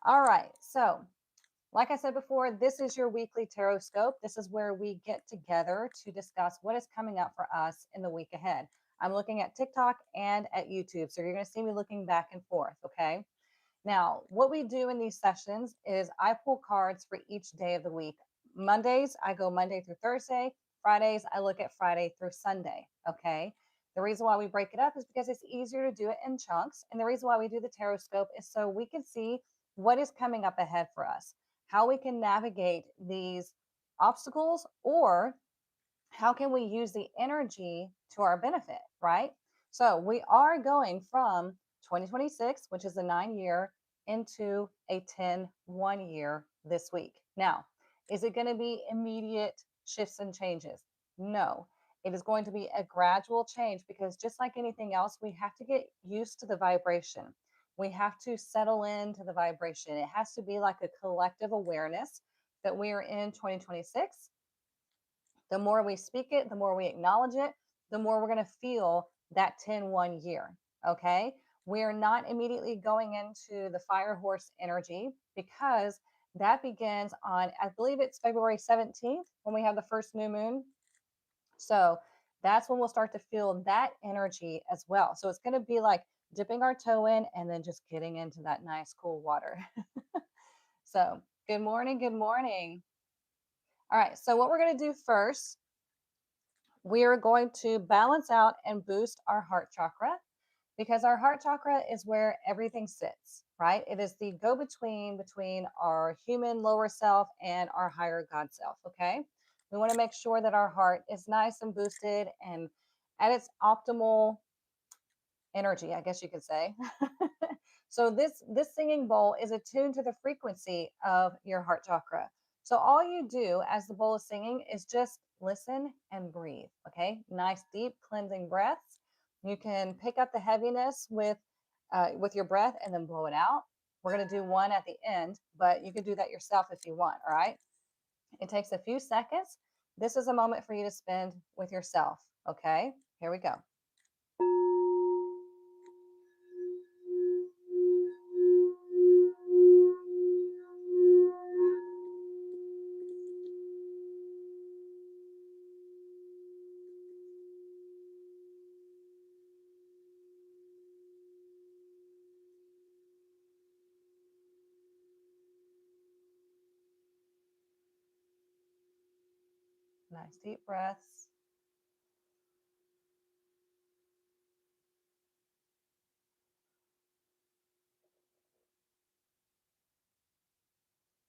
All right. So, like I said before, this is your weekly tarot scope. This is where we get together to discuss what is coming up for us in the week ahead. I'm looking at TikTok and at YouTube. So, you're going to see me looking back and forth. Okay. Now, what we do in these sessions is I pull cards for each day of the week. Mondays, I go Monday through Thursday. Fridays, I look at Friday through Sunday. Okay. The reason why we break it up is because it's easier to do it in chunks. And the reason why we do the tarot scope is so we can see what is coming up ahead for us, how we can navigate these obstacles, or how can we use the energy to our benefit, right? So we are going from 2026, which is a 9 year, into a 10 1 year this week. Now, is it going to be immediate shifts and changes? No. It is going to be a gradual change because just like anything else, we have to get used to the vibration. We have to settle into the vibration. It has to be like a collective awareness that we are in 2026. The more we speak it, the more we acknowledge it, the more we're going to feel that 10 1 year. Okay. We are not immediately going into the fire horse energy because that begins on, I believe it's February 17th when we have the first new moon. So that's when we'll start to feel that energy as well. So it's going to be like dipping our toe in and then just getting into that nice cool water. So good morning. Good morning. All right. So what we're going to do first, we are going to balance out and boost our heart chakra because our heart chakra is where everything sits, right? It is the go between our human lower self and our higher God self, okay? We want to make sure that our heart is nice and boosted and at its optimal energy, I guess you could say. So this singing bowl is attuned to the frequency of your heart chakra. So all you do as the bowl is singing is just listen and breathe. Okay, nice deep cleansing breaths. You can pick up the heaviness with your breath and then blow it out. We're going to do one at the end, but you can do that yourself if you want. All right. It takes a few seconds. This is a moment for you to spend with yourself. Okay, here we go. Nice deep breaths.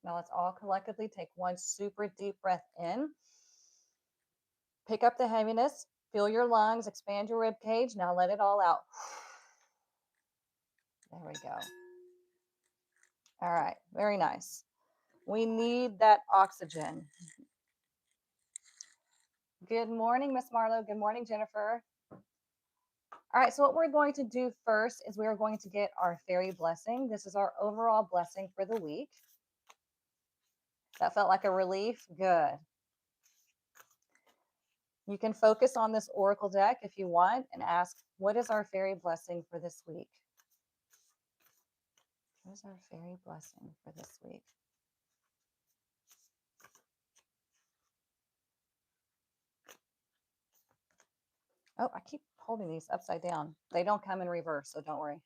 Now let's all collectively take one super deep breath in. Pick up the heaviness, fill your lungs, expand your rib cage. Now let it all out. There we go. All right, very nice. We need that oxygen. Good morning, Miss Marlowe. Good morning, Jennifer. All right, so what we're going to do first is we are going to get our fairy blessing. This is our overall blessing for the week. That felt like a relief. Good. You can focus on this oracle deck if you want and ask, what is our fairy blessing for this week? What is our fairy blessing for this week? Oh, I keep holding these upside down. They don't come in reverse, so don't worry.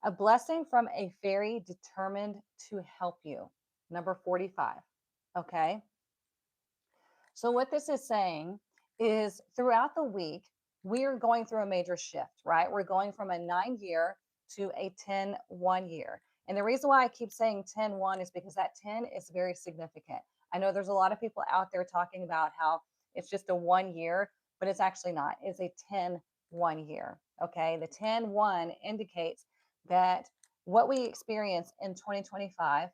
A blessing from a fairy determined to help you. Number 45. Okay. So, what this is saying is throughout the week, we are going through a major shift, right? We're going from a 9 year to a 10 1 year. And the reason why I keep saying 10 1 is because that 10 is very significant. I know there's a lot of people out there talking about how it's just a 1 year, but it's actually not. It's a 10 1 year. Okay. The 10 1 indicates that what we experience in 2025,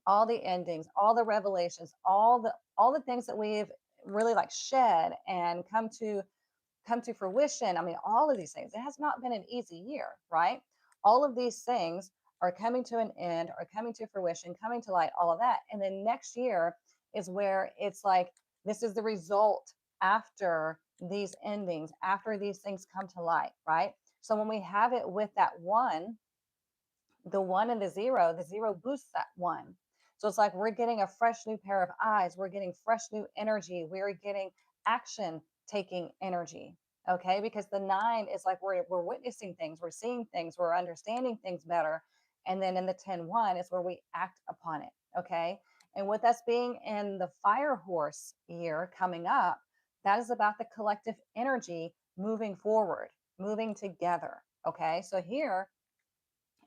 all the endings, all the revelations, all the things that we've really like shed and come to fruition. I mean, all of these things. It has not been an easy year, right? All of these things are coming to an end, are coming to fruition, coming to light, all of that. And then next year is where it's like this is the result after these endings, after these things come to light, right? So when we have it with that one, The one and the zero boosts that one. So it's like we're getting a fresh new pair of eyes. We're getting fresh new energy. We're getting action taking energy. Okay. Because the nine is like we're witnessing things, we're seeing things, we're understanding things better. And then in the 10-1 is where we act upon it. Okay. And with us being in the fire horse year coming up, that is about the collective energy moving forward, moving together. Okay. So here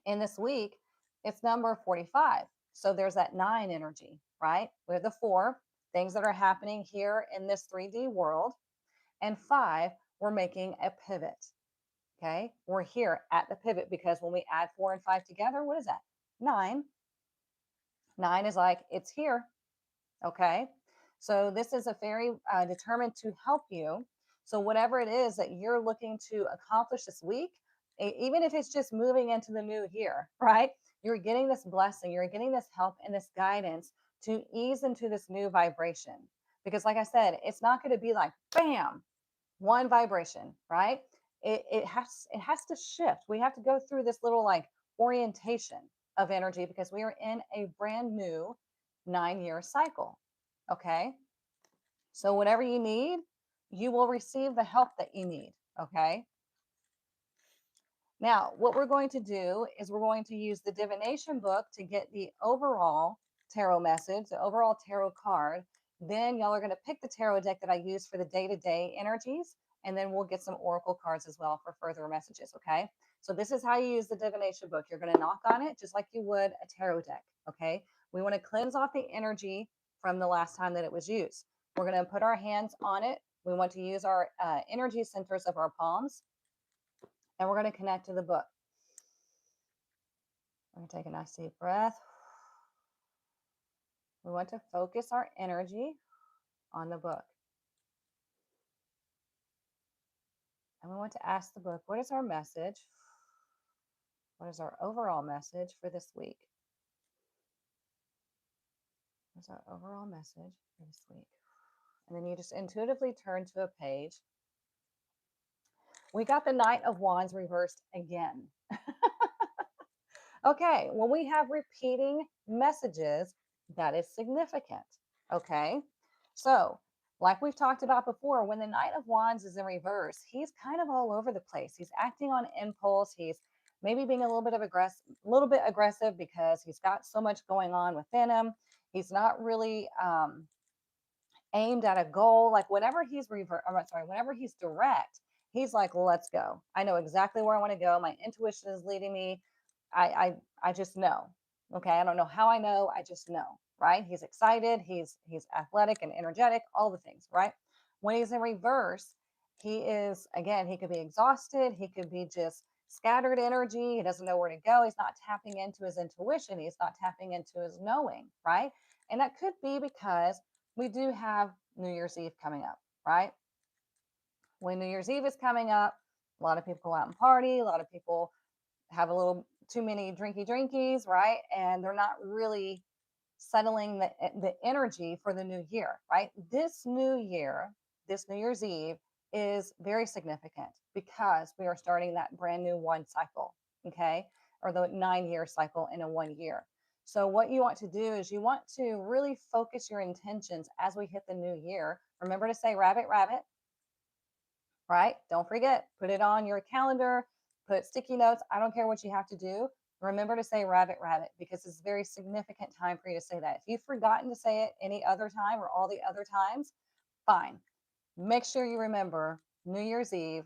in this week, it's number 45. So there's that nine energy, right? We have the four things that are happening here in this 3D world. And five, we're making a pivot. Okay. We're here at the pivot because when we add four and five together, what is that? Nine. Nine is like, it's here. Okay. So this is a very determined to help you. So whatever it is that you're looking to accomplish this week, even if it's just moving into the new year, right? You're getting this blessing, you're getting this help and this guidance to ease into this new vibration. Because like I said, it's not going to be like bam, one vibration, right? It has to shift. We have to go through this little like orientation of energy because we are in a brand new 9-year cycle. Okay. So whatever you need, you will receive the help that you need. Okay. Now, what we're going to do is we're going to use the divination book to get the overall tarot message, the overall tarot card. Then y'all are going to pick the tarot deck that I use for the day-to-day energies, and then we'll get some oracle cards as well for further messages, okay? So this is how you use the divination book. You're going to knock on it just like you would a tarot deck, okay? We want to cleanse off the energy from the last time that it was used. We're going to put our hands on it. We want to use our energy centers of our palms, and we're going to connect to the book. We're going to take a nice deep breath. We want to focus our energy on the book. And we want to ask the book, what is our message? What is our overall message for this week? What's our overall message for this week? And then you just intuitively turn to a page. We got the Knight of Wands reversed again. Okay, when we have repeating messages, that is significant. Okay, so like we've talked about before, when the Knight of Wands is in reverse, he's kind of all over the place. He's acting on impulse. He's maybe being a little bit aggressive because he's got so much going on within him. He's not really aimed at a goal. Like whenever he's whenever he's direct, he's like, let's go. I know exactly where I want to go. My intuition is leading me. I just know. Okay. I don't know how I know. I just know. Right. He's excited. He's athletic and energetic, all the things, right? When he's in reverse, he is again, he could be exhausted, he could be just scattered energy, he doesn't know where to go, he's not tapping into his intuition, he's not tapping into his knowing, right? And that could be because we do have New Year's Eve coming up, right? When New Year's Eve is coming up, a lot of people go out and party. A lot of people have a little too many drinkies, right? And they're not really settling the energy for the new year, right? This new year, this New Year's Eve is very significant because we are starting that brand new one cycle, okay? Or the 9-year cycle in a 1 year. So what you want to do is you want to really focus your intentions as we hit the new year. Remember to say rabbit, rabbit, right? Don't forget, put it on your calendar, put sticky notes. I don't care what you have to do. Remember to say rabbit, rabbit, because it's a very significant time for you to say that. If you've forgotten to say it any other time or all the other times, fine. Make sure you remember New Year's Eve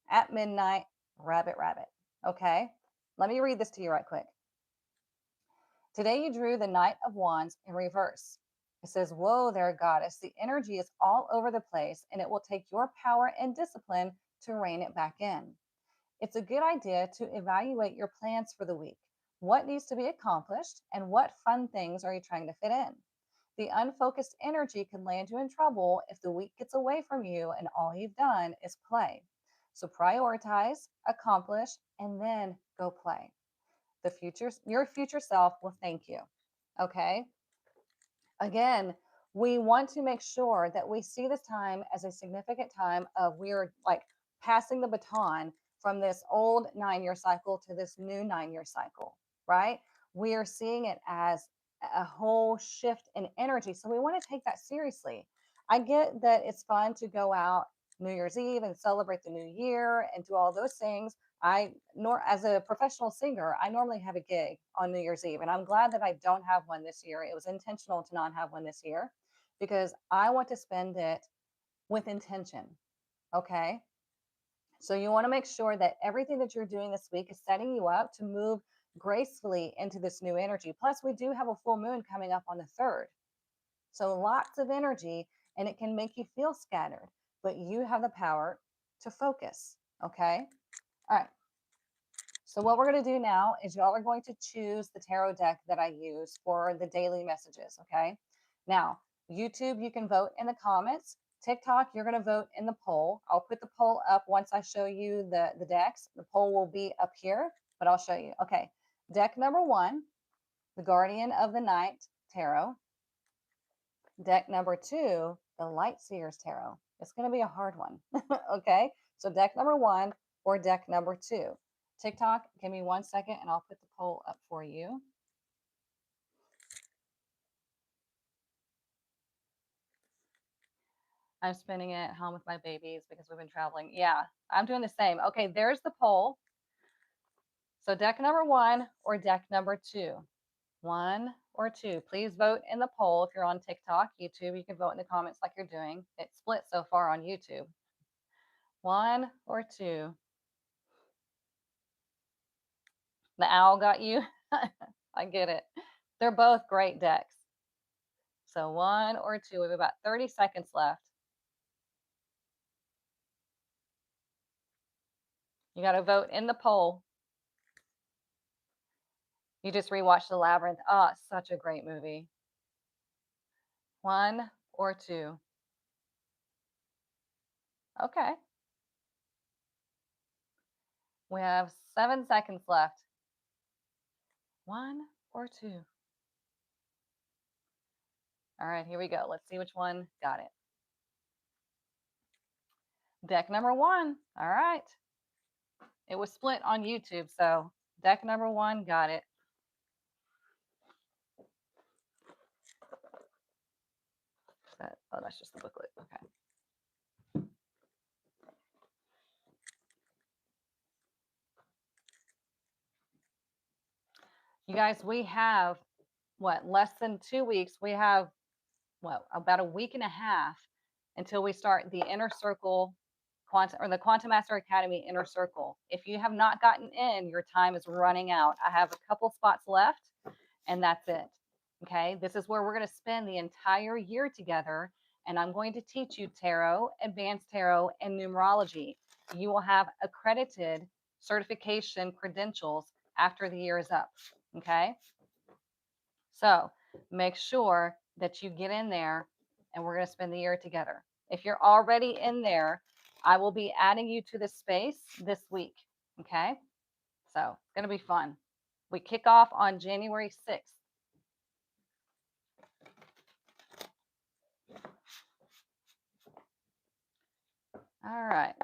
at midnight, rabbit, rabbit. Okay? Let me read this to you right quick. Today you drew the Knight of Wands in reverse. It says, whoa there, goddess. The energy is all over the place, and it will take your power and discipline to rein it back in. It's a good idea to evaluate your plans for the week. What needs to be accomplished, and what fun things are you trying to fit in? The unfocused energy can land you in trouble if the week gets away from you and all you've done is play. So prioritize, accomplish, and then go play. Your future self will thank you. Okay? Again, we want to make sure that we see this time as a significant time of we're like passing the baton from this old 9-year cycle to this new 9-year cycle, right? We are seeing it as a whole shift in energy. So we want to take that seriously. I get that it's fun to go out New Year's Eve and celebrate the new year and do all those things. As a professional singer, I normally have a gig on New Year's Eve, and I'm glad that I don't have one this year. It was intentional to not have one this year because I want to spend it with intention. Okay. So you want to make sure that everything that you're doing this week is setting you up to move gracefully into this new energy. Plus, we do have a full moon coming up on the 3rd. So lots of energy, and it can make you feel scattered, but you have the power to focus. Okay. All right. So what we're going to do now is y'all are going to choose the tarot deck that I use for the daily messages. Okay. Now, YouTube, you can vote in the comments. TikTok, you're going to vote in the poll. I'll put the poll up once I show you the decks. The poll will be up here, but I'll show you. Okay. Deck number 1, the Guardian of the Night Tarot. Deck number 2, the Light Seers Tarot. It's going to be a hard one. Okay. So deck number 1 or deck number 2. TikTok, give me 1 second and I'll put the poll up for you. I'm spending it at home with my babies because we've been traveling. Yeah, I'm doing the same. Okay, there's the poll. So deck number 1 or deck number 2. 1 or 2. Please vote in the poll if you're on TikTok. YouTube, you can vote in the comments like you're doing. It's split so far on YouTube. 1 or 2. The owl got you. I get it. They're both great decks. So 1 or 2. We have about 30 seconds left. You got to vote in the poll. You just rewatched The Labyrinth. Oh, such a great movie. 1 or 2. Okay. We have 7 seconds left. 1 or 2. All right, here we go. Let's see which one got it. Deck number 1. All right. It was split on YouTube, so deck number 1 got it. Oh, that's just the booklet. Okay. You guys, we have less than 2 weeks. We have about a week and a half until we start the Inner Circle Quantum or the Quantum Master Academy Inner Circle. If you have not gotten in, your time is running out. I have a couple spots left, and that's it. Okay, this is where we're going to spend the entire year together, and I'm going to teach you tarot, advanced tarot, and numerology. You will have accredited certification credentials after the year is up. Okay, so make sure that you get in there, and we're going to spend the year together. If you're already in there, I will be adding you to this space this week. Okay, so it's going to be fun. We kick off on January 6th. All right.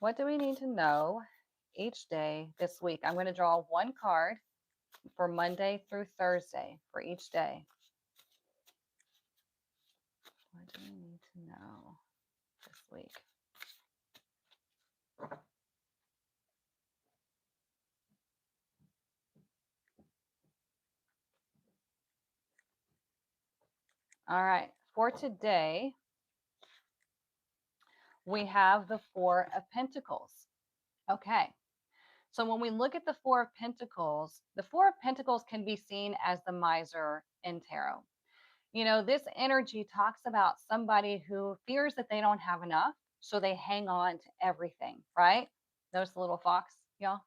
What do we need to know each day this week? I'm going to draw one card for Monday through Thursday for each day. What do we need to know this week? All right. For today, we have the Four of Pentacles. Okay. So when we look at the Four of Pentacles, the Four of Pentacles can be seen as the miser in tarot. You know, this energy talks about somebody who fears that they don't have enough, so they hang on to everything, right? Notice the little fox, y'all.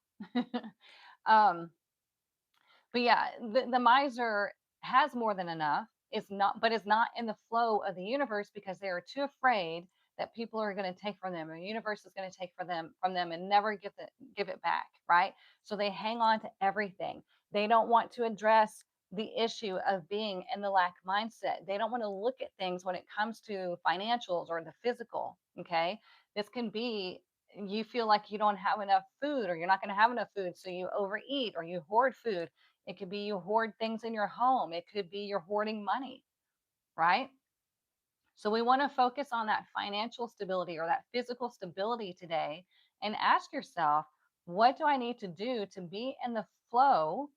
um, but yeah, the miser has more than enough. But is not in the flow of the universe because they are too afraid that people are going to take from them, or the universe is going to take from them and never give it back, right? So they hang on to everything. They don't want to address the issue of being in the lack mindset. They don't want to look at things when it comes to financials or the physical. Okay, this can be you feel like you don't have enough food, or you're not going to have enough food, so you overeat or you hoard food. It could be you hoard things in your home. It could be you're hoarding money, right? So we want to focus on that financial stability or that physical stability today, and ask yourself, what do I need to do to be in the flow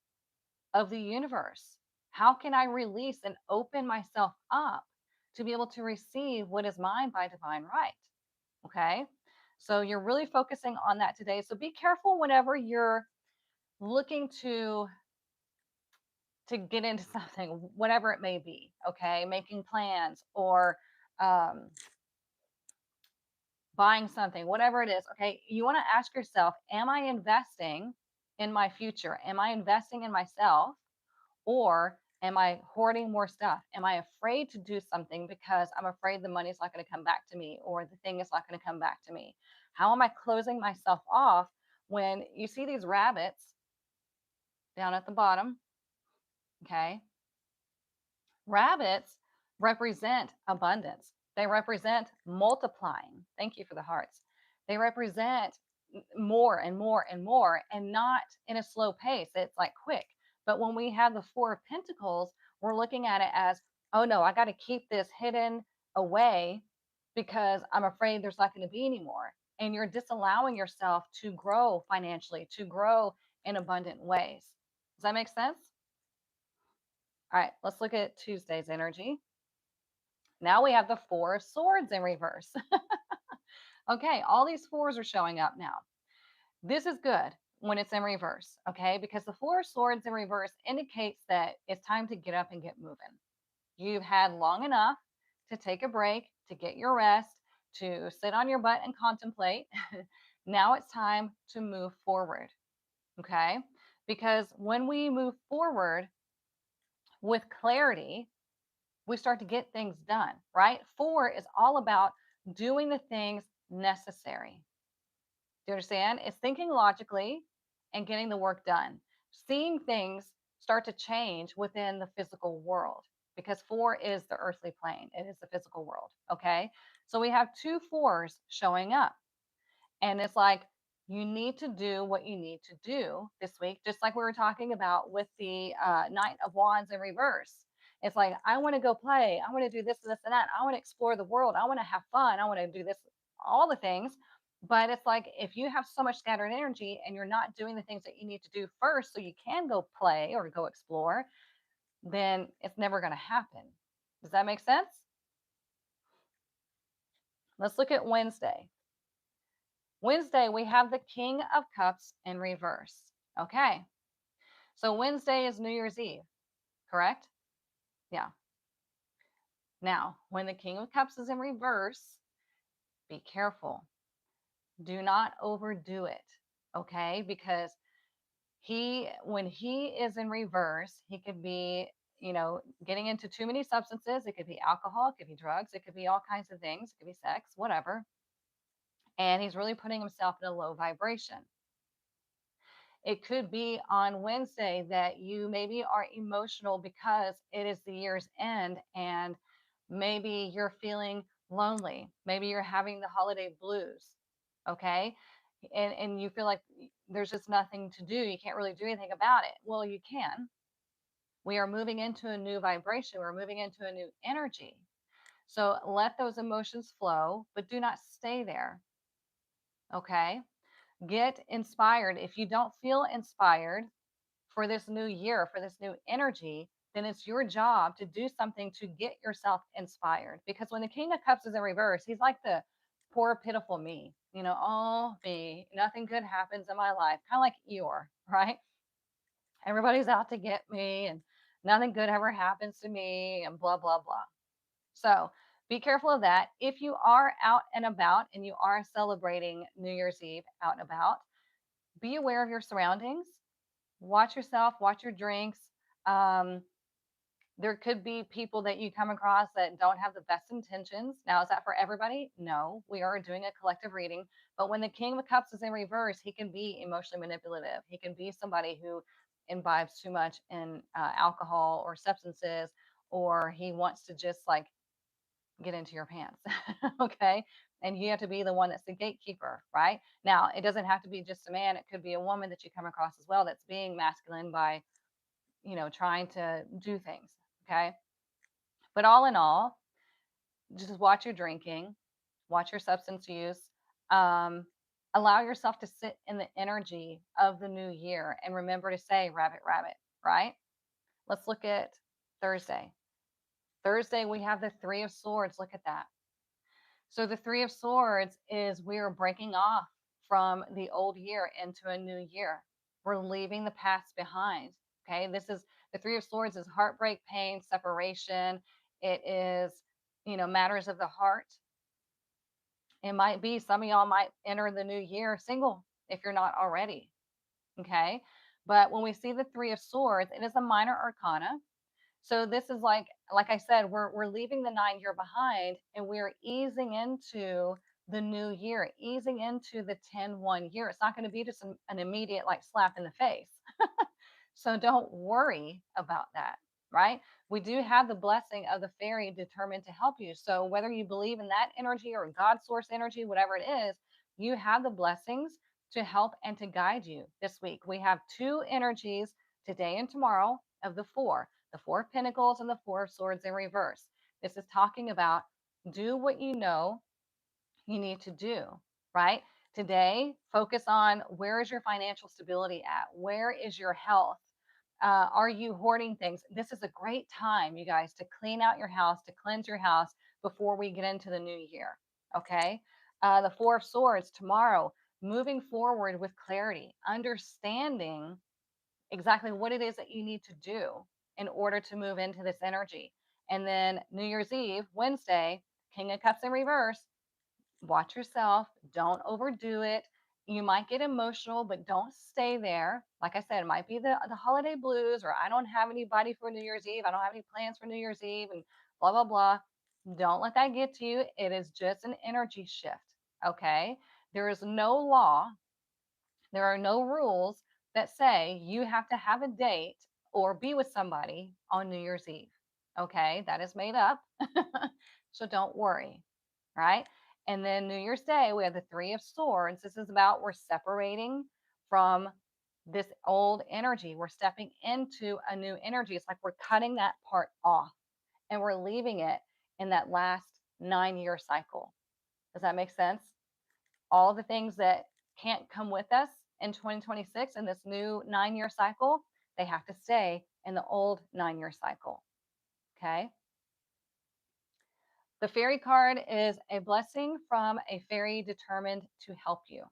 of the universe? How can I release and open myself up to be able to receive what is mine by divine right? Okay. So you're really focusing on that today. So be careful whenever you're looking to get into something, whatever it may be. Okay. Making plans, or um, buying something, whatever it is. Okay. You want to ask yourself, am I investing in my future? Am I investing in myself? Or am I hoarding more stuff? Am I afraid to do something because I'm afraid the money's not going to come back to me, or the thing is not going to come back to me? How am I closing myself off when you see these rabbits down at the bottom? Okay. Rabbits represent abundance. They represent multiplying. Thank you for the hearts. They represent more and more and more, and not in a slow pace. It's like quick. But when we have the Four of Pentacles, we're looking at it as, oh no, I got to keep this hidden away because I'm afraid there's not going to be any more. And you're disallowing yourself to grow financially, to grow in abundant ways. Does that make sense? All right, let's look at Tuesday's energy. Now we have the Four of Swords in reverse. Okay, all these fours are showing up now. This is good when it's in reverse, okay? Because the Four of Swords in reverse indicates that it's time to get up and get moving. You've had long enough to take a break, to get your rest, to sit on your butt and contemplate. Now it's time to move forward, okay? Because when we move forward with clarity, we start to get things done, right? Four is all about doing the things necessary. Do you understand? It's thinking logically and getting the work done. Seeing things start to change within the physical world, because four is the earthly plane, it is the physical world. Okay. So we have two fours showing up, and it's like, you need to do what you need to do this week, just like we were talking about with the Knight of Wands in reverse. It's like, I want to go play. I want to do this and this and that. I want to explore the world. I want to have fun. I want to do this, all the things. But it's like, if you have so much scattered energy and you're not doing the things that you need to do first so you can go play or go explore, then it's never going to happen. Does that make sense? Let's look at Wednesday. Wednesday, we have the King of Cups in reverse. Okay. So Wednesday is New Year's Eve, correct? Yeah. Now, when the King of Cups is in reverse, be careful. Do not overdo it. Okay. Because when he is in reverse, he could be, getting into too many substances. It could be alcohol, it could be drugs, it could be all kinds of things, it could be sex, whatever. And he's really putting himself in a low vibration. It could be on Wednesday that you maybe are emotional because it is the year's end, and maybe you're feeling lonely. Maybe you're having the holiday blues. Okay. And you feel like there's just nothing to do. You can't really do anything about it. Well, you can. We are moving into a new vibration. We're moving into a new energy. So let those emotions flow, but do not stay there. Okay. Get inspired. If you don't feel inspired for this new year, for this new energy, then it's your job to do something to get yourself inspired. Because when the King of Cups is in reverse, he's like the poor, pitiful me. Oh, me, nothing good happens in my life. Kind of like Eeyore, right? Everybody's out to get me, and nothing good ever happens to me, and blah, blah, blah. So be careful of that. If you are out and about and you are celebrating New Year's Eve out and about, be aware of your surroundings. Watch yourself, watch your drinks. Um, there could be people that you come across that don't have the best intentions. Now, is that for everybody? No, we are doing a collective reading. But when the King of Cups is in reverse, he can be emotionally manipulative. He can be somebody who imbibes too much in alcohol or substances, or he wants to just like get into your pants. Okay. And you have to be the one that's the gatekeeper, right? Now, it doesn't have to be just a man. It could be a woman that you come across as well that's being masculine by, trying to do things. Okay. But all in all, just watch your drinking, watch your substance use, um, allow yourself to sit in the energy of the new year and remember to say rabbit, rabbit, right? Let's look at Thursday. Thursday, we have the Three of Swords. Look at that. So the Three of Swords is we're breaking off from the old year into a new year. We're leaving the past behind. Okay. This is the Three of Swords is heartbreak, pain, separation. It is, matters of the heart. It might be some of y'all might enter the new year single if you're not already. Okay. But when we see the Three of Swords, it is a minor arcana. So this is like I said, we're leaving the 9 year behind and we're easing into the new year, easing into the 10-1 year. It's not going to be just an immediate like slap in the face. So don't worry about that, right? We do have the blessing of the fairy determined to help you. So whether you believe in that energy or God source energy, whatever it is, you have the blessings to help and to guide you this week. We have two energies today and tomorrow of the Four of Pentacles and the Four of Swords in reverse. This is talking about do what you know you need to do, right? Today, focus on where is your financial stability at? Where is your health? Are you hoarding things? This is a great time, you guys, to clean out your house, to cleanse your house before we get into the new year. Okay. The Four of Swords tomorrow, moving forward with clarity, understanding exactly what it is that you need to do in order to move into this energy. And then New Year's Eve, Wednesday, King of Cups in reverse, watch yourself, don't overdo it. You might get emotional, but don't stay there. Like I said, it might be the holiday blues, or I don't have anybody for New Year's Eve. I don't have any plans for New Year's Eve, and blah, blah, blah. Don't let that get to you. It is just an energy shift. Okay. There is no law, there are no rules that say you have to have a date or be with somebody on New Year's Eve. Okay. That is made up. So don't worry. Right. And then New Year's Day, we have the Three of Swords. This is about we're separating from this old energy. We're stepping into a new energy. It's like we're cutting that part off and we're leaving it in that last 9 year cycle. Does that make sense? All the things that can't come with us in 2026 in this new 9 year cycle, they have to stay in the old 9 year cycle. Okay. The fairy card is a blessing from a fairy determined to help you.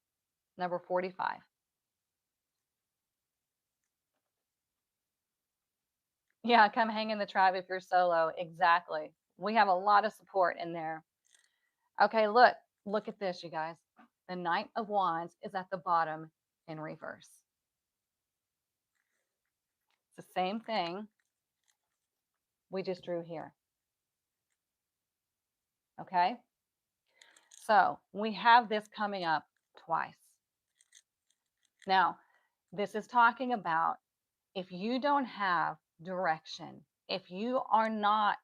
Number 45. Yeah, come hang in the tribe if you're solo. Exactly. We have a lot of support in there. Okay, look at this, you guys. The Knight of Wands is at the bottom in reverse. It's the same thing we just drew here. Okay, so we have this coming up twice. Now, this is talking about if you don't have direction, if you are not,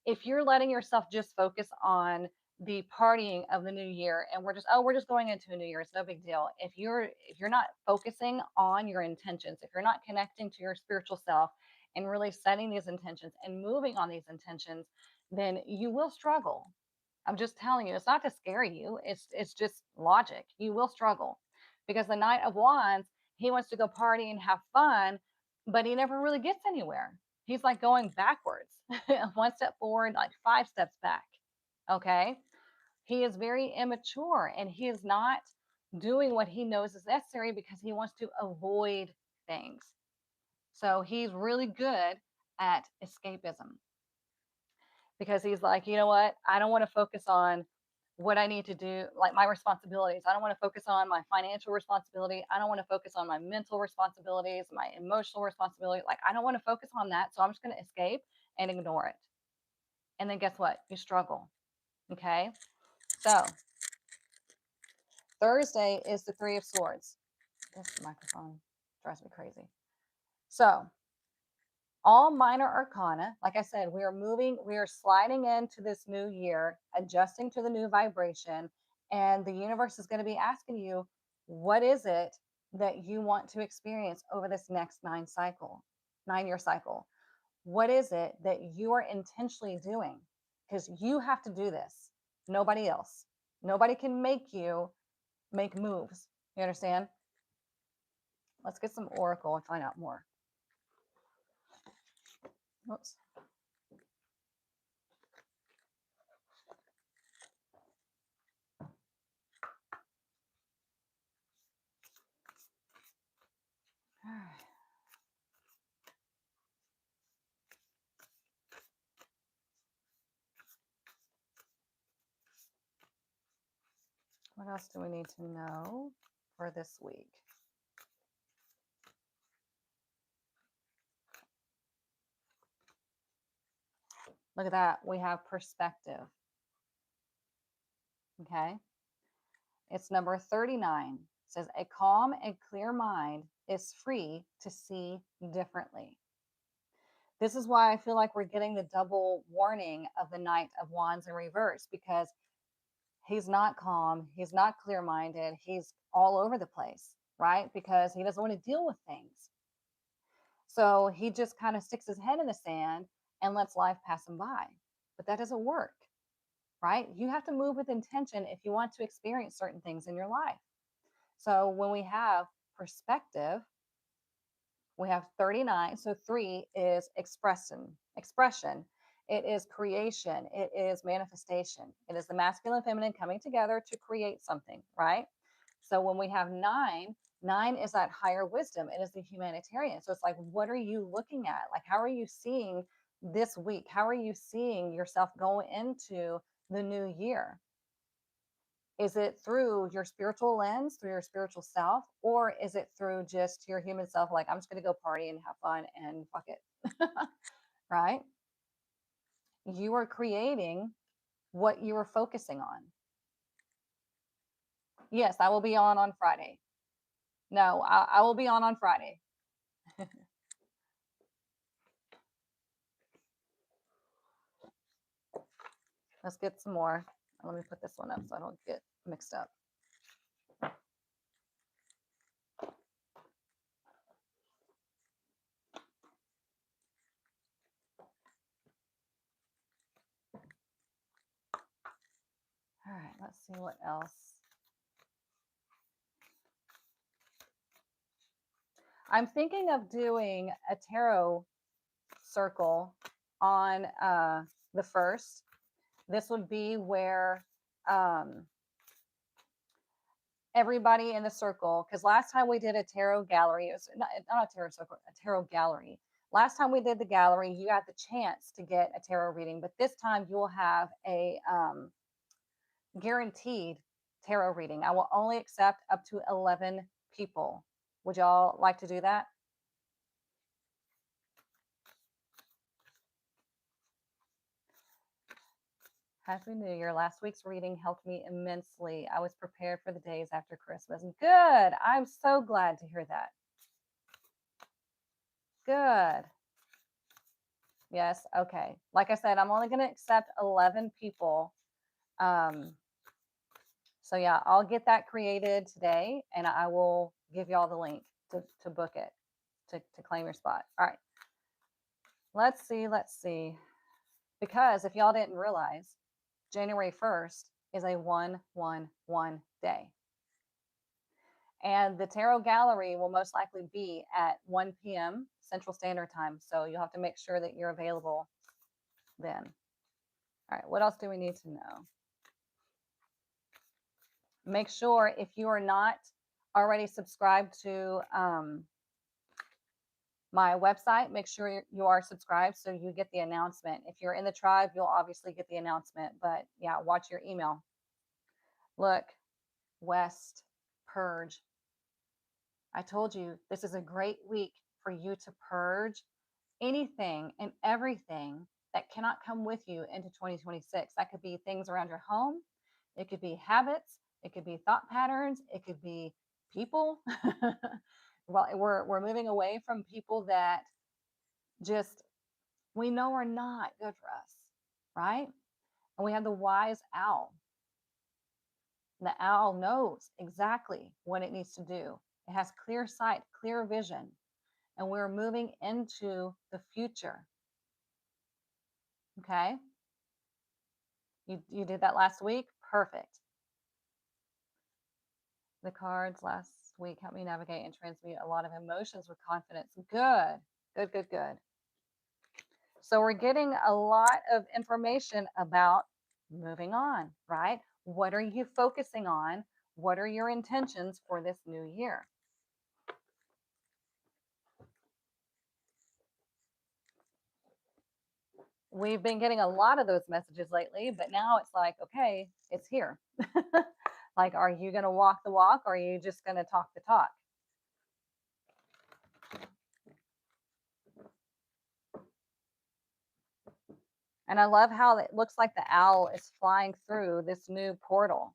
if you're letting yourself just focus on the partying of the new year and we're just going into a new year, it's no big deal. If you're not focusing on your intentions, if you're not connecting to your spiritual self and really setting these intentions and moving on these intentions, then you will struggle. I'm just telling you, it's not to scare you. It's just logic. You will struggle because the Knight of Wands, he wants to go party and have fun, but he never really gets anywhere. He's like going backwards, one step forward, like five steps back. Okay. He is very immature and he is not doing what he knows is necessary because he wants to avoid things. So he's really good at escapism because he's like, you know what? I don't want to focus on what I need to do, like my responsibilities. I don't want to focus on my financial responsibility. I don't want to focus on my mental responsibilities, my emotional responsibility. Like, I don't want to focus on that. So I'm just going to escape and ignore it. And then guess what? You struggle. Okay. So Thursday is the Three of Swords. This microphone drives me crazy. So all minor arcana, like I said, we are sliding into this new year, adjusting to the new vibration, And the universe is going to be asking you, what is it that you want to experience over this next 9-year cycle? What is it that you are intentionally doing? Because you have to do this. Nobody else. Nobody can make you make moves. You understand? Let's get some oracle and find out more. Oops. All right. What else do we need to know for this week? Look at that. We have perspective. Okay. It's number 39. It says, a calm and clear mind is free to see differently. This is why I feel like we're getting the double warning of the Knight of Wands in reverse, because he's not calm. He's not clear minded. He's all over the place, right? Because he doesn't want to deal with things. So he just kind of sticks his head in the sand and lets life pass him by. But that doesn't work, right? You have to move with intention if you want to experience certain things in your life. So when we have perspective, we have 39. So 3 is expression. It is creation. It is manifestation. It is the masculine and feminine coming together to create something, right? So when we have 9 is that higher wisdom. It is the humanitarian. So it's like, what are you looking at? Like, how are you seeing this week? How are you seeing yourself going into the new year? Is it through your spiritual lens, through your spiritual self, or is it through just your human self? Like, I'm just going to go party and have fun and fuck it. Right? You are creating what you are focusing on. Yes, I will be on Friday. No, I will be on Friday. Let's get some more. Let me put this one up so I don't get mixed up. All right, let's see what else. I'm thinking of doing a tarot circle on the 1st. This would be where everybody in the circle, because last time we did a tarot gallery, it was not a tarot circle, a tarot gallery. Last time we did the gallery, you had the chance to get a tarot reading, but this time you will have a guaranteed tarot reading. I will only accept up to 11 people. Would y'all like to do that? Happy New Year. Last week's reading helped me immensely. I was prepared for the days after Christmas. Good. I'm so glad to hear that. Good. Yes. Okay. Like I said, I'm only going to accept 11 people. So yeah, I'll get that created today and I will give y'all the link to book it, to claim your spot. All right. Let's see. Because if y'all didn't realize, January 1st is a 111 day. And the tarot gallery will most likely be at 1 p.m. Central Standard Time. So you'll have to make sure that you're available then. All right, what else do we need to know? Make sure if you are not already subscribed to my website, make sure you are subscribed so you get the announcement. If you're in the tribe, you'll obviously get the announcement. But yeah, watch your email. Look, West, purge. I told you this is a great week for you to purge anything and everything that cannot come with you into 2026. That could be things around your home, it could be habits, it could be thought patterns, it could be people. Well, we're moving away from people that just we know are not good for us, right? And we have the wise owl. The owl knows exactly what it needs to do. It has clear sight, clear vision, and we're moving into the future. Okay? You did that last week? Perfect. The cards last week helped me navigate and transmute a lot of emotions with confidence. Good. Good, good, good. So we're getting a lot of information about moving on, right? What are you focusing on? What are your intentions for this new year? We've been getting a lot of those messages lately, but now it's like, okay, it's here. Like, are you going to walk the walk or are you just going to talk the talk? And I love how it looks like the owl is flying through this new portal,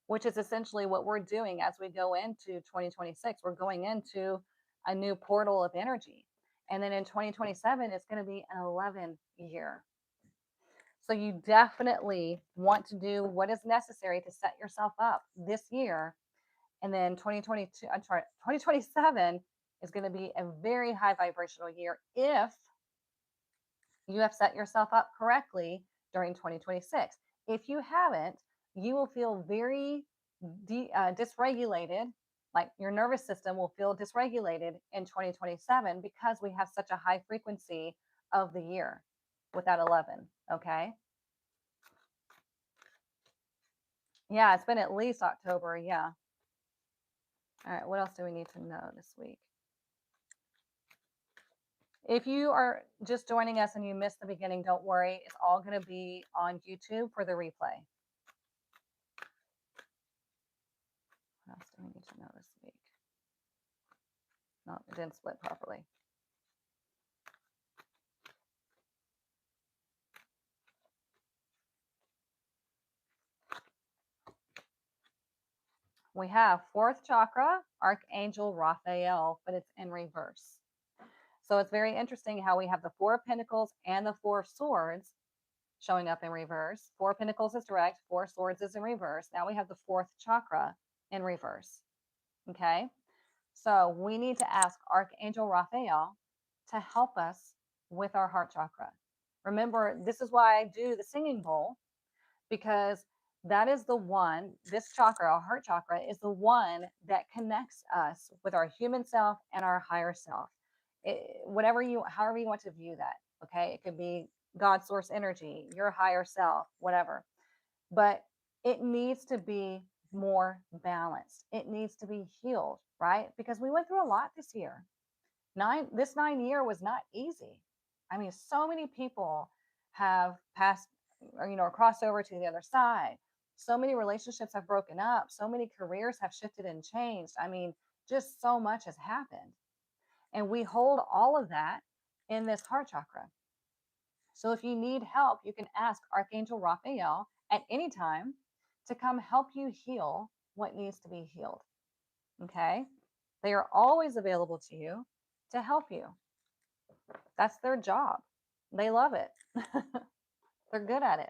which is essentially what we're doing as we go into 2026. We're going into a new portal of energy. And then in 2027, it's going to be an 11 year. So you definitely want to do what is necessary to set yourself up this year. And then 2027 is going to be a very high vibrational year if you have set yourself up correctly during 2026. If you haven't, you will feel very dysregulated, like your nervous system will feel dysregulated in 2027 because we have such a high frequency of the year with that 11. Okay. Yeah, it's been at least October. Yeah. All right. What else do we need to know this week? If you are just joining us and you missed the beginning, don't worry. It's all going to be on YouTube for the replay. What else do we need to know this week? No, it didn't split properly. We have fourth chakra, Archangel Raphael, but it's in reverse. So it's very interesting how we have the Four of Pentacles and the Four of Swords showing up in reverse. Four of Pentacles is direct, Four of Swords is in reverse. Now we have the fourth chakra in reverse. Okay. So we need to ask Archangel Raphael to help us with our heart chakra. Remember, this is why I do the singing bowl, because that is the one, this chakra, our heart chakra, is the one that connects us with our human self and our higher self. However you want to view that. Okay. It could be God source energy, your higher self, whatever. But it needs to be more balanced. It needs to be healed, right? Because we went through a lot this year. This 9 year was not easy. I mean, so many people have passed or crossed over to the other side. So many relationships have broken up. So many careers have shifted and changed. I mean, just so much has happened. And we hold all of that in this heart chakra. So if you need help, you can ask Archangel Raphael at any time to come help you heal what needs to be healed. Okay. They are always available to you to help you. That's their job. They love it. They're good at it.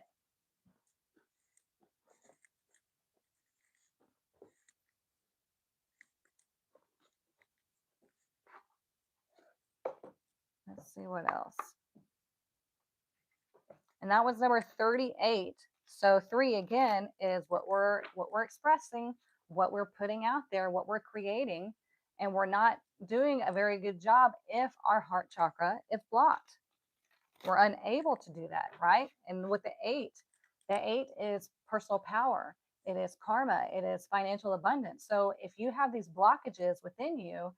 Let's see what else. And that was number 38. So 3 again is what we're expressing, what we're putting out there, what we're creating, and we're not doing a very good job if our heart chakra is blocked. We're unable to do that, right? And with the 8 is personal power. It is karma. It is financial abundance. So if you have these blockages within you,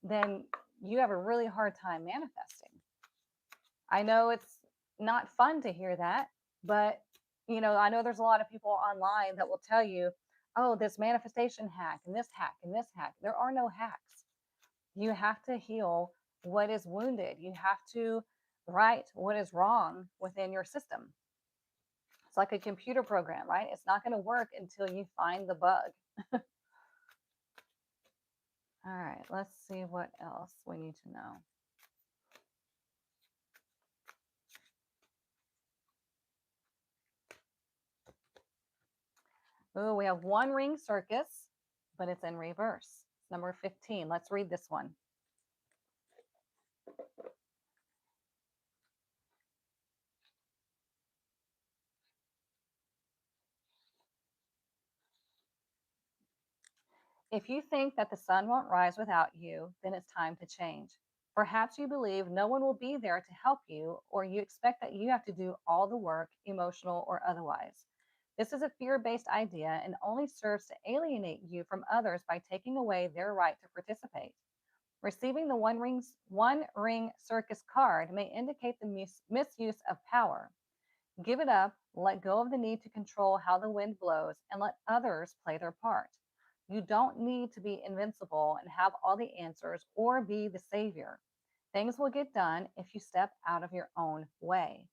then you have a really hard time manifesting. I know it's not fun to hear that, but I know there's a lot of people online that will tell you, oh, this manifestation hack and this hack and this hack. There are no hacks. You have to heal what is wounded. You have to right what is wrong within your system. It's like a computer program, right? It's not going to work until you find the bug. All right, let's see what else we need to know. Oh, we have one ring circus, but it's in reverse. It's number 15. Let's read this one. If you think that the sun won't rise without you, then it's time to change. Perhaps you believe no one will be there to help you, or you expect that you have to do all the work, emotional or otherwise. This is a fear based idea and only serves to alienate you from others by taking away their right to participate. Receiving the one ring circus card may indicate the misuse of power. Give it up, let go of the need to control how the wind blows, and let others play their part. You don't need to be invincible and have all the answers or be the savior. Things will get done if you step out of your own way.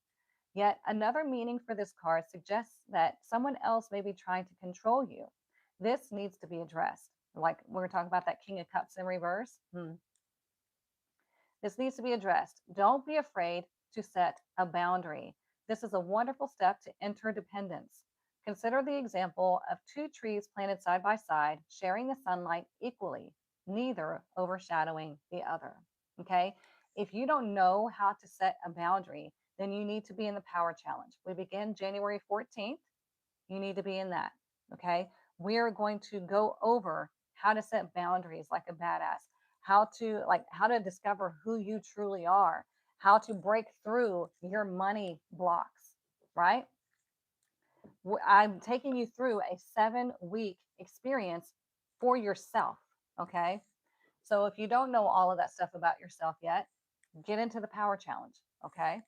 Yet another meaning for this card suggests that someone else may be trying to control you. This needs to be addressed. Like we're talking about that King of Cups in reverse. This needs to be addressed. Don't be afraid to set a boundary. This is a wonderful step to interdependence. Consider the example of two trees planted side by side, sharing the sunlight equally, neither overshadowing the other. Okay? If you don't know how to set a boundary, then you need to be in the power challenge. We begin January 14th. You need to be in that. Okay? We're going to go over how to set boundaries like a badass, how to discover who you truly are, how to break through your money blocks, right? I'm taking you through a 7-week experience for yourself, okay? So if you don't know all of that stuff about yourself yet, get into the power challenge, okay?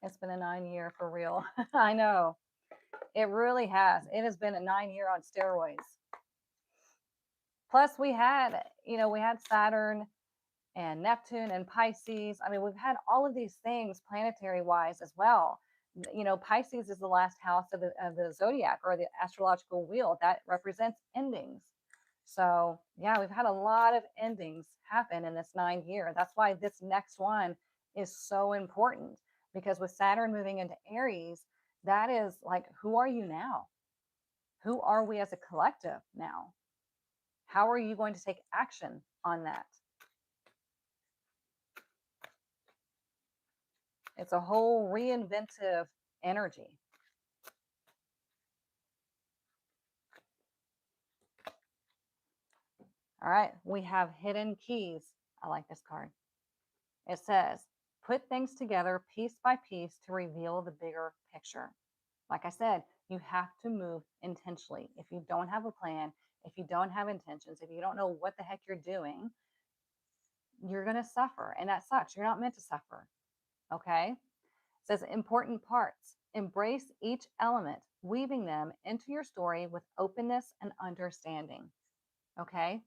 It's been a 9 year for real. I know. It really has. It has been a 9 year on steroids. Plus we had Saturn and Neptune and Pisces. I mean, we've had all of these things planetary wise as well. Pisces is the last house of the zodiac or the astrological wheel that represents endings. So, yeah, we've had a lot of endings happen in this 9 year. That's why this next one is so important because with Saturn moving into Aries, that is like, who are you now? Who are we as a collective now? How are you going to take action on that? It's a whole reinventive energy. All right, we have hidden keys. I like this card. It says, put things together piece by piece to reveal the bigger picture. Like I said, you have to move intentionally. If you don't have a plan, if you don't have intentions, if you don't know what the heck you're doing, you're going to suffer. And that sucks. You're not meant to suffer. Okay. It says important parts. Embrace each element, weaving them into your story with openness and understanding. Okay.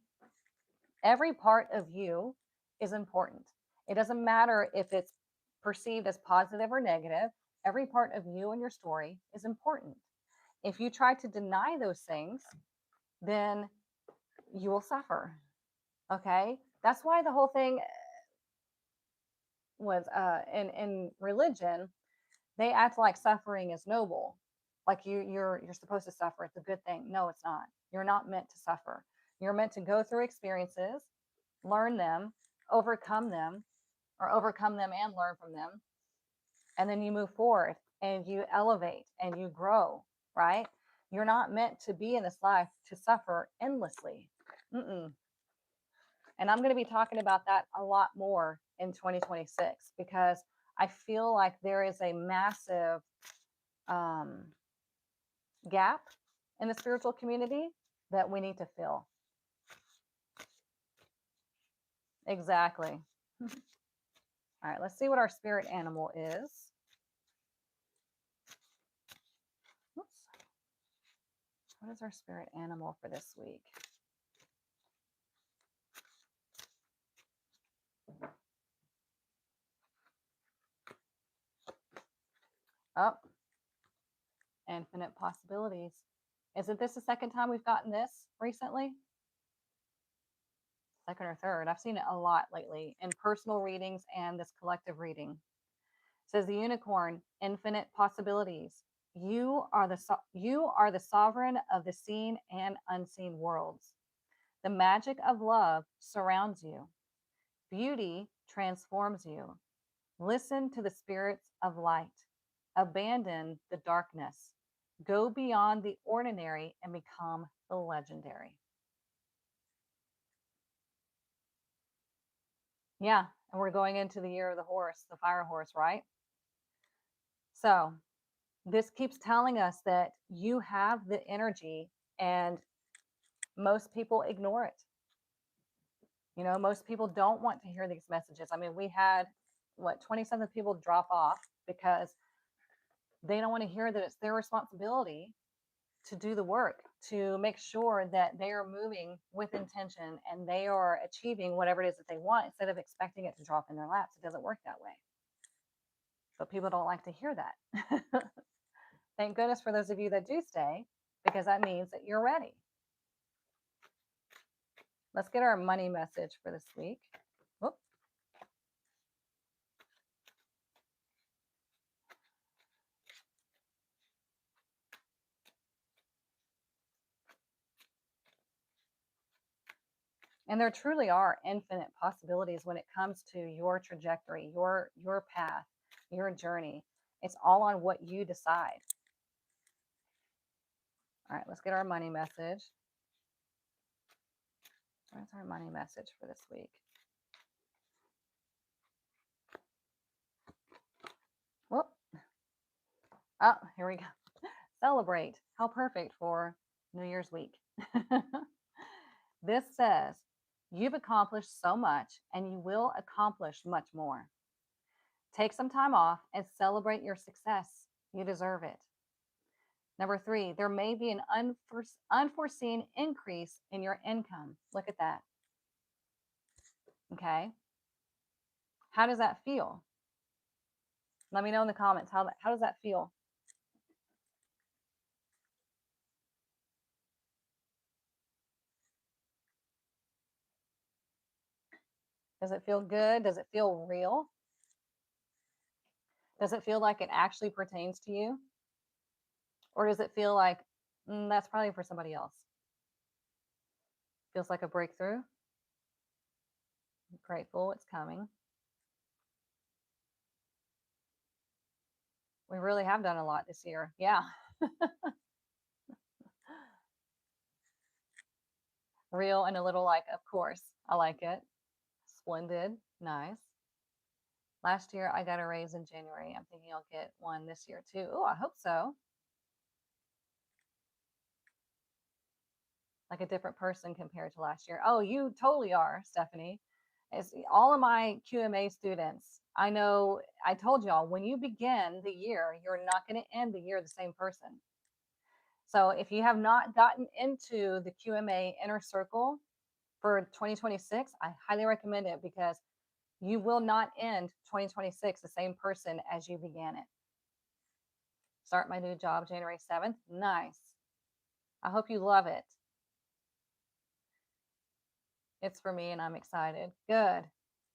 Every part of you is important. It doesn't matter if it's perceived as positive or negative. Every part of you and your story is important. If you try to deny those things, then you will suffer. Okay. That's why the whole thing was in religion, they act like suffering is noble. Like you're supposed to suffer. It's a good thing. No, it's not. You're not meant to suffer. You're meant to go through experiences, learn them, overcome them, or overcome them and learn from them. And then you move forward and you elevate and you grow, right? You're not meant to be in this life to suffer endlessly. Mm-mm. And I'm going to be talking about that a lot more in 2026 because I feel like there is a massive um, gap in the spiritual community that we need to fill. Exactly. All right, let's see what our spirit animal is. Oops. What is our spirit animal for this week? Up. Infinite possibilities. Isn't this the second time we've gotten this recently? Second or third. I've seen it a lot lately in personal readings and this collective reading. Says the unicorn, infinite possibilities. You are the sovereign of the seen and unseen worlds. The magic of love surrounds you. Beauty transforms you. Listen to the spirits of light. Abandon the darkness. Go beyond the ordinary and become the legendary. Yeah, and we're going into the year of the horse, the fire horse, right? So, this keeps telling us that you have the energy and most people ignore it. Most people don't want to hear these messages. I mean, we had 27 people drop off because they don't want to hear that it's their responsibility to do the work, to make sure that they are moving with intention and they are achieving whatever it is that they want instead of expecting it to drop in their laps. It doesn't work that way. But people don't like to hear that. Thank goodness for those of you that do stay, because that means that you're ready. Let's get our money message for this week. Whoop. And there truly are infinite possibilities when it comes to your trajectory, your path, your journey. It's all on what you decide. All right, let's get our money message. What's our money message for this week? Whoop. Oh, here we go. Celebrate. How perfect for New Year's week. This says, you've accomplished so much and you will accomplish much more. Take some time off and celebrate your success. You deserve it. Number 3, there may be an unforeseen increase in your income. Look at that. Okay. How does that feel? Let me know in the comments. How does that feel? Does it feel good? Does it feel real? Does it feel like it actually pertains to you? Or does it feel like that's probably for somebody else? Feels like a breakthrough. I'm grateful it's coming. We really have done a lot this year. Yeah. Real and a little like, of course. I like it. Splendid. Nice. Last year I got a raise in January. I'm thinking I'll get one this year too. Oh, I hope so. Like a different person compared to last year. Oh, you totally are, Stephanie. It's all of my QMA students. I know I told y'all when you begin the year, you're not going to end the year the same person. So if you have not gotten into the QMA inner circle for 2026, I highly recommend it because you will not end 2026 the same person as you began it. Start my new job January 7th. Nice. I hope you love it. It's for me and I'm excited. Good.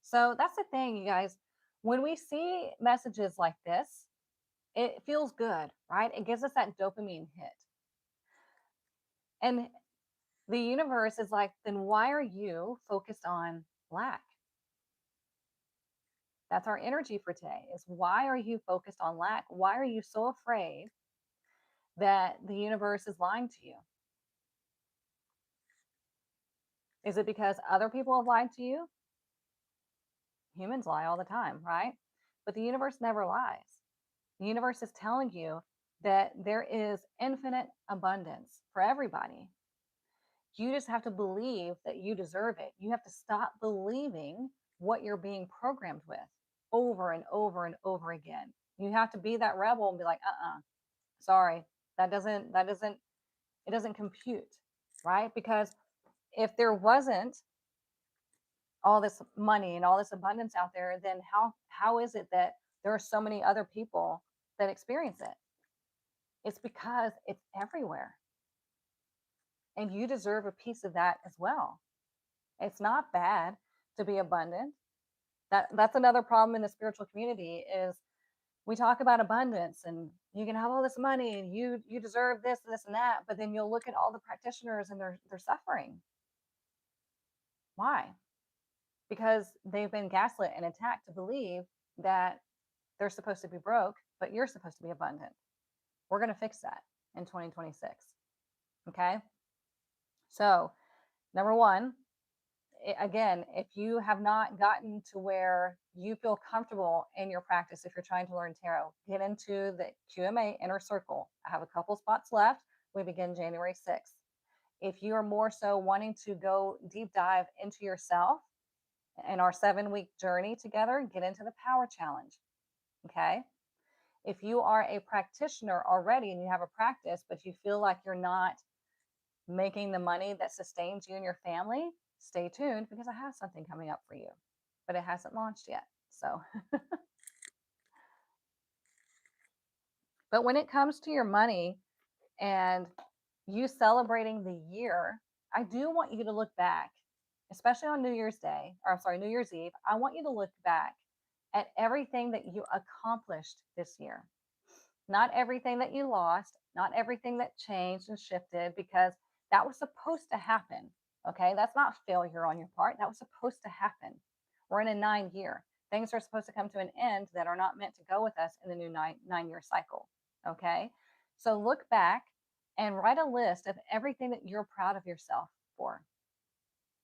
So that's the thing, you guys. When we see messages like this, it feels good, right? It gives us that dopamine hit. And the universe is like, then why are you focused on lack? That's our energy for today is why are you focused on lack? Why are you so afraid that the universe is lying to you? Is it because other people have lied to you? Humans lie all the time, right? But the universe never lies. The universe is telling you that there is infinite abundance for everybody. You just have to believe that you deserve it. You have to stop believing what you're being programmed with over and over and over again. You have to be that rebel and be like, sorry, it doesn't compute, right? Because if there wasn't all this money and all this abundance out there, then how is it that there are so many other people that experience it? It's because it's everywhere. And you deserve a piece of that as well. It's not bad to be abundant. That's another problem in the spiritual community is We talk about abundance and you can have all this money and you deserve this and this and that, but then you'll look at all the practitioners and they're suffering. Why? Because they've been gaslit and attacked to believe that they're supposed to be broke, but you're supposed to be abundant. We're going to fix that in 2026. Okay. So, number one, again, if you have not gotten to where you feel comfortable in your practice, if you're trying to learn tarot, get into the QMA inner circle. I have a couple spots left. We begin January 6th. If you are more so wanting to go deep dive into yourself in our 7-week journey together, get into the power challenge. Okay. If you are a practitioner already and you have a practice, but you feel like you're not making the money that sustains you and your family, stay tuned because I have something coming up for you, but it hasn't launched yet. So, but when it comes to your money and you celebrating the year, I do want you to look back, especially on New Year's Day, or I'm sorry, New Year's Eve. I want you to look back at everything that you accomplished this year. Not everything that you lost, not everything that changed and shifted, because that was supposed to happen. Okay. That's not failure on your part. That was supposed to happen. We're in a 9 year. Things are supposed to come to an end that are not meant to go with us in the new 9 year cycle. Okay. So look back and write a list of everything that you're proud of yourself for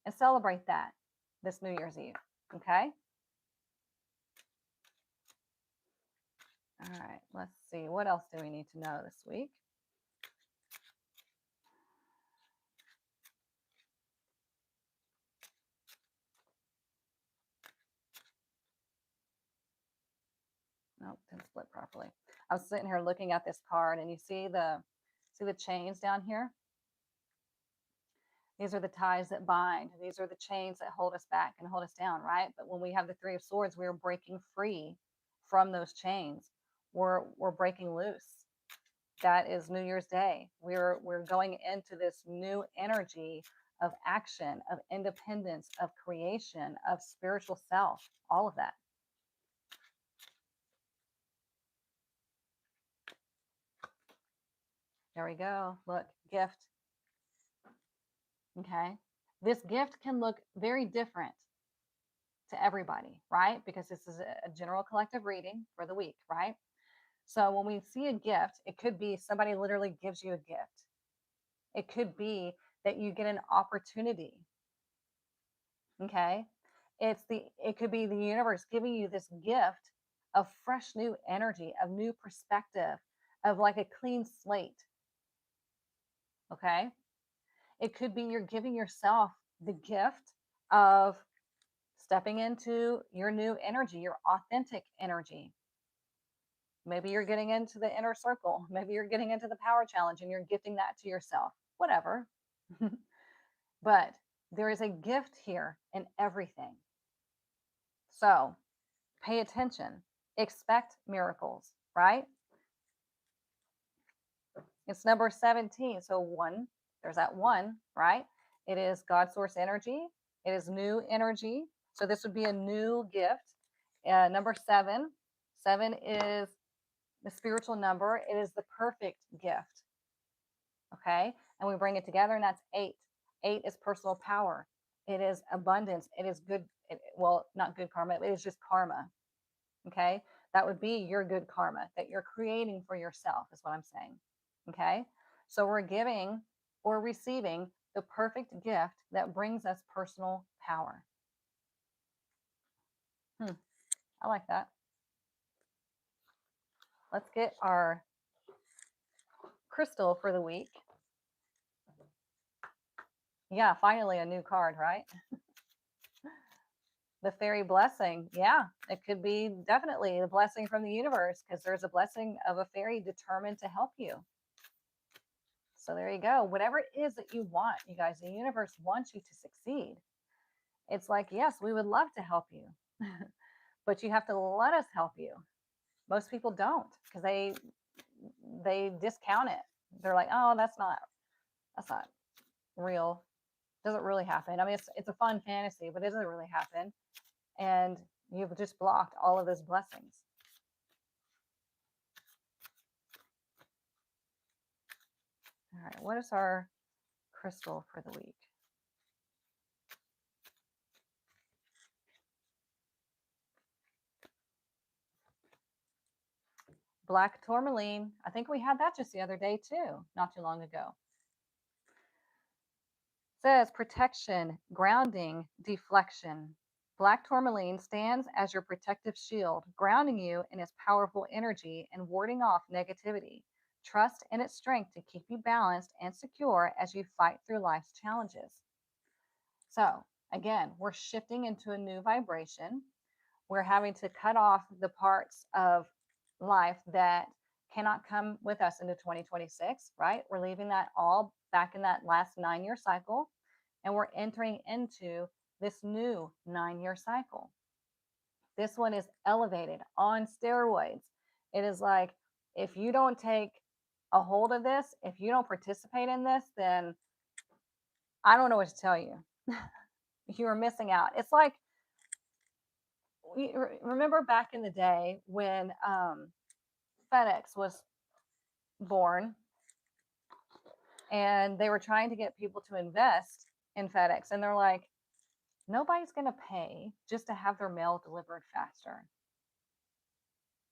and celebrate that this New Year's Eve. Okay. All right. Let's see. What else do we need to know this week? Nope, didn't split properly. I was sitting here looking at this card and you see the chains down here? These are the ties that bind. These are the chains that hold us back and hold us down, right? But when we have the 3 of Swords, we're breaking free from those chains. We're breaking loose. That is New Year's Day. We're going into this new energy of action, of independence, of creation, of spiritual self, all of that. There we go. Look, gift. Okay. This gift can look very different to everybody, right? Because this is a general collective reading for the week, right? So when we see a gift, it could be somebody literally gives you a gift. It could be that you get an opportunity. Okay. It could be the universe giving you this gift of fresh new energy, of new perspective, of like a clean slate. Okay. It could be you're giving yourself the gift of stepping into your new energy, your authentic energy. Maybe you're getting into the inner circle. Maybe you're getting into the power challenge and you're gifting that to yourself, whatever. But there is a gift here in everything. So pay attention, expect miracles, right? It's number 17. So there's that one, right? It is God source energy. It is new energy. So this would be a new gift. Number 7. 7 is the spiritual number. It is the perfect gift. Okay. And we bring it together, and that's 8. 8 is personal power. It is abundance. It is good. Well, not good karma. It is just karma. Okay. That would be your good karma that you're creating for yourself, is what I'm saying. Okay. So we're giving or receiving the perfect gift that brings us personal power. I like that. Let's get our crystal for the week. Yeah, finally a new card, right? The fairy blessing. Yeah, it could be definitely a blessing from the universe because there's a blessing of a fairy determined to help you. So there you go. Whatever it is that you want, you guys, the universe wants you to succeed. It's like, yes, we would love to help you, but you have to let us help you. Most people don't because they discount it. They're like, oh, that's not real. Doesn't really happen. I mean, it's a fun fantasy, but it doesn't really happen. And you've just blocked all of those blessings. All right, what is our crystal for the week? Black tourmaline. I think we had that just the other day too, not too long ago. Says protection, grounding, deflection. Black tourmaline stands as your protective shield, grounding you in its powerful energy and warding off negativity. Trust in its strength to keep you balanced and secure as you fight through life's challenges. So, again, we're shifting into a new vibration. We're having to cut off the parts of life that cannot come with us into 2026, right? We're leaving that all back in that last 9 year cycle, and we're entering into this new 9 year cycle. This one is elevated on steroids. It is like, if you don't take a hold of this, if you don't participate in this, then I don't know what to tell you. You are missing out. It's like, remember back in the day when FedEx was born and they were trying to get people to invest in FedEx. And they're like, nobody's going to pay just to have their mail delivered faster.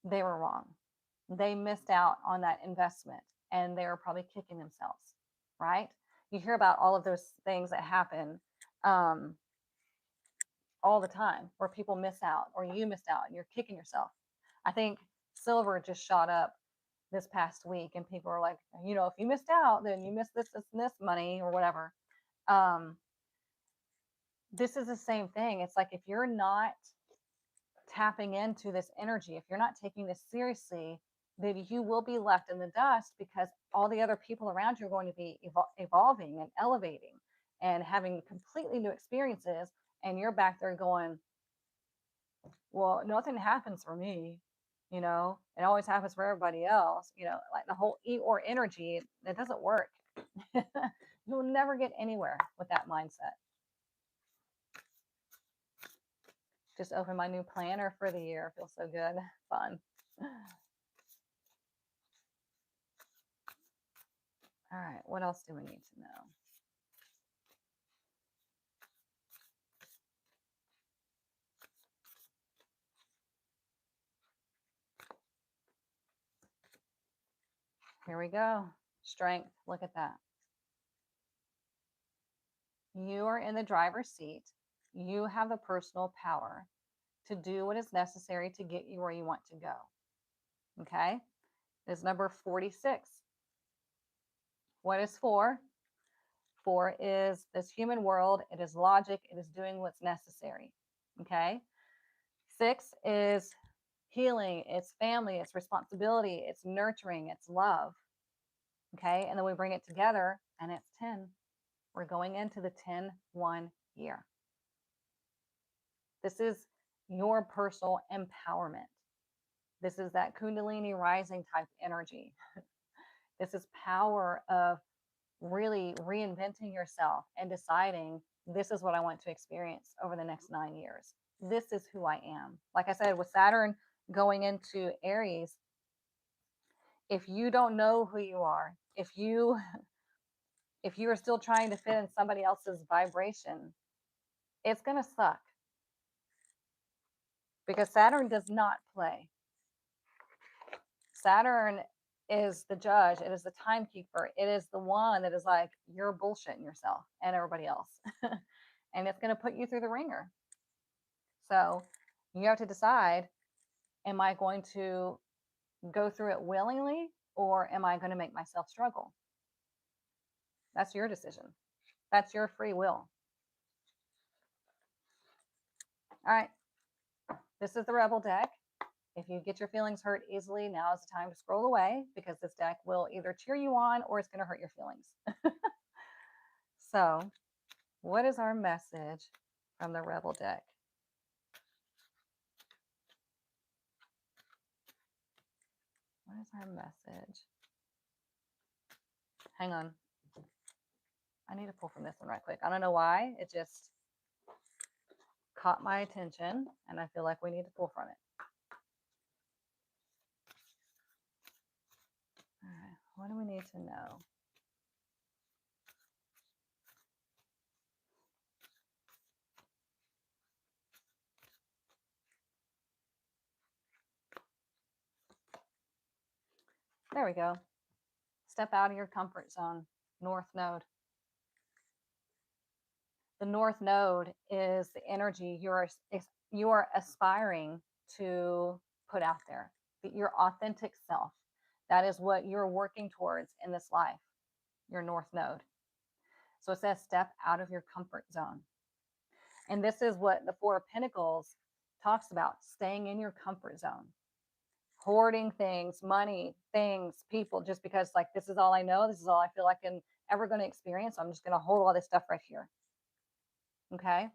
They were wrong. They missed out on that investment and they were probably kicking themselves, right? You hear about all of those things that happen all the time where people miss out or you missed out and you're kicking yourself. I think silver just shot up this past week and people are like, if you missed out, then you missed this and this money or whatever. This is the same thing. It's like, if you're not tapping into this energy, if you're not taking this seriously, then you will be left in the dust because all the other people around you are going to be evolving and elevating and having completely new experiences. And you're back there going, well, nothing happens for me. It always happens for everybody else. Like the whole Eeyore energy, it doesn't work. You'll never get anywhere with that mindset. Just open my new planner for the year. Feels so good. Fun. All right. What else do we need to know? Here we go. Strength. Look at that. You are in the driver's seat. You have the personal power to do what is necessary to get you where you want to go. Okay. This is number 46. What is 4? 4 is this human world. It is logic. It is doing what's necessary. Okay. 6 is healing. It's family. It's responsibility. It's nurturing. It's love. Okay. And then we bring it together and it's 10. We're going into the 10-1 year. This is your personal empowerment. This is that Kundalini rising type energy. This is power of really reinventing yourself and deciding, this is what I want to experience over the next 9 years. This is who I am. Like I said, with Saturn going into Aries, if you don't know who you are, if you are still trying to fit in somebody else's vibration, it's going to suck. Because Saturn does not play. Saturn is the judge. It is the timekeeper. It is the one that is like, you're bullshitting yourself and everybody else. And it's going to put you through the ringer. So you have to decide, am I going to go through it willingly or am I going to make myself struggle? That's your decision. That's your free will. All right. This is the Rebel deck. If you get your feelings hurt easily, now is the time to scroll away because this deck will either cheer you on or it's going to hurt your feelings. So, what is our message from the Rebel deck? What is our message? Hang on. I need to pull from this one right quick. I don't know why. It just caught my attention and I feel like we need to pull from it. All right. What do we need to know? There we go. Step out of your comfort zone. North node. The north node is the energy you are aspiring to put out there, your authentic self. That is what you're working towards in this life, your north node. So it says step out of your comfort zone. And this is what the Four of Pentacles talks about, staying in your comfort zone, hoarding things, money, things, people, just because like this is all I know, this is all I feel like I'm ever going to experience. So I'm just going to hold all this stuff right here. Okay.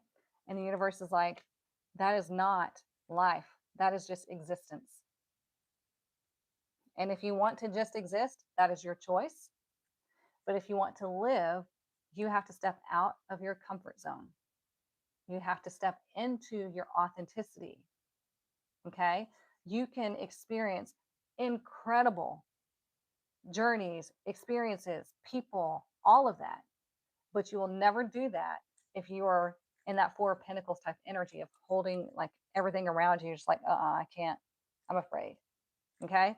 And the universe is like, that is not life. That is just existence. And if you want to just exist, that is your choice. But if you want to live, you have to step out of your comfort zone. You have to step into your authenticity. Okay. You can experience incredible journeys, experiences, people, all of that. But you will never do that if you are in that Four of Pentacles type energy of holding like everything around you. You're just like, I can't, I'm afraid. Okay.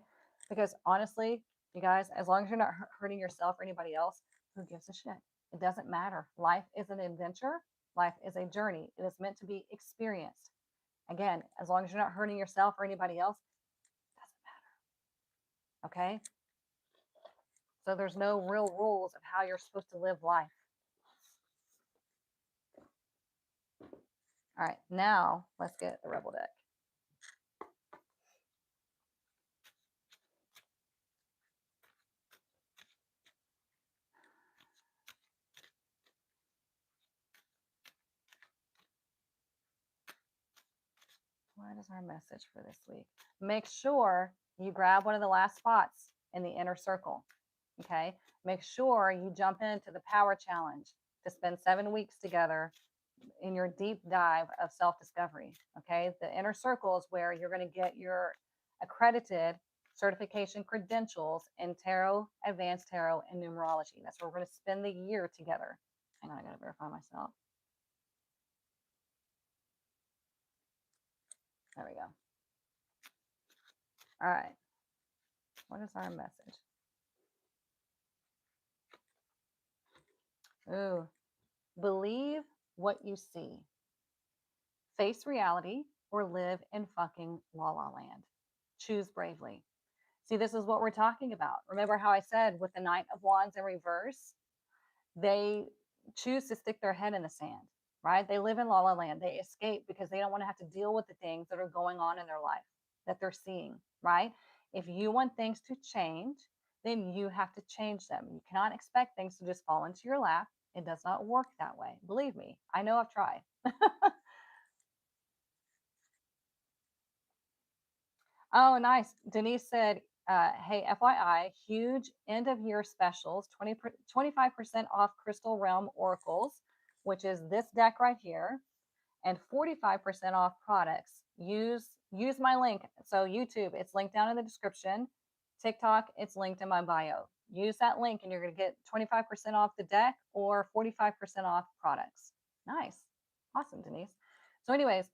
Because honestly, you guys, as long as you're not hurting yourself or anybody else, who gives a shit? It doesn't matter. Life is an adventure. Life is a journey. It is meant to be experienced. Again, as long as you're not hurting yourself or anybody else, it doesn't matter. Okay. So there's no real rules of how you're supposed to live life. All right, now let's get the Rebel deck. What is our message for this week? Make sure you grab one of the last spots in the inner circle. Okay. Make sure you jump into the power challenge to spend 7 weeks together in your deep dive of self discovery. Okay. The inner circle is where you're going to get your accredited certification credentials in tarot, advanced tarot, and numerology. That's where we're going to spend the year together. Hang on, I got to verify myself. There we go. All right. What is our message? Ooh, believe what you see. Face reality or live in fucking la la land. Choose bravely. See, this is what we're talking about. Remember how I said with the Knight of Wands in reverse, they choose to stick their head in the sand, right? They live in la la land. They escape because they don't want to have to deal with the things that are going on in their life that they're seeing, right? If you want things to change, then you have to change them. You cannot expect things to just fall into your lap. It does not work that way. Believe me, I know I've tried. Oh, nice. Denise said, hey, FYI, huge end of year specials, 25% off Crystal Realm Oracles, which is this deck right here, and 45% off products. Use my link. So YouTube, it's linked down in the description. TikTok, it's linked in my bio. Use that link and you're going to get 25% off the deck or 45% off products. Nice. Awesome, Denise. So anyways,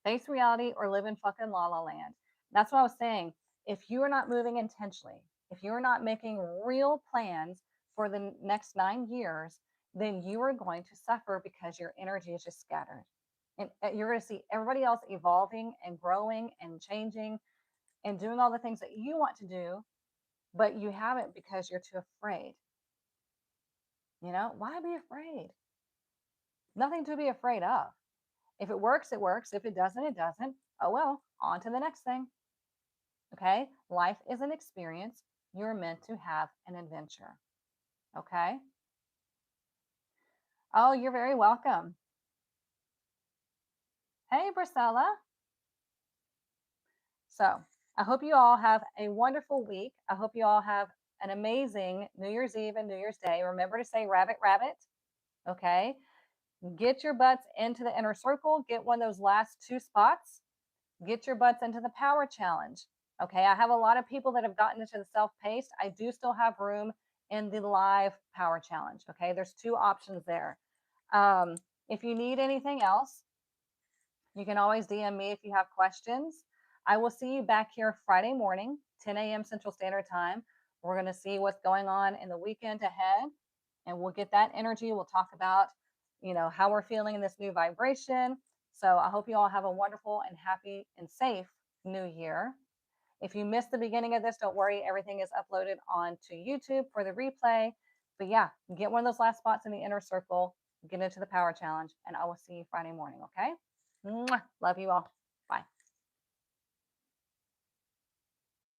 face reality or live in fucking la la land. That's what I was saying. If you are not moving intentionally, if you are not making real plans for the next 9 years, then you are going to suffer because your energy is just scattered. And you're going to see everybody else evolving and growing and changing and doing all the things that you want to do, but you haven't because you're too afraid. You know, why be afraid? Nothing to be afraid of. If it works, it works. If it doesn't, it doesn't. Oh well, on to the next thing. Okay. Life is an experience. You're meant to have an adventure. Okay. Oh, you're very welcome. Hey, Priscilla. So I hope you all have a wonderful week. I hope you all have an amazing New Year's Eve and New Year's Day. Remember to say rabbit, rabbit. Okay. Get your butts into the inner circle. Get one of those last 2 spots. Get your butts into the power challenge. Okay. I have a lot of people that have gotten into the self-paced. I do still have room in the live power challenge. Okay. There's 2 options there. If you need anything else, you can always DM me if you have questions. I will see you back here Friday morning, 10 a.m. Central Standard Time. We're going to see what's going on in the weekend ahead, and we'll get that energy. We'll talk about, how we're feeling in this new vibration. So I hope you all have a wonderful and happy and safe new year. If you missed the beginning of this, don't worry. Everything is uploaded onto YouTube for the replay. But yeah, get one of those last spots in the inner circle, get into the power challenge, and I will see you Friday morning. Okay. Mwah. Love you all.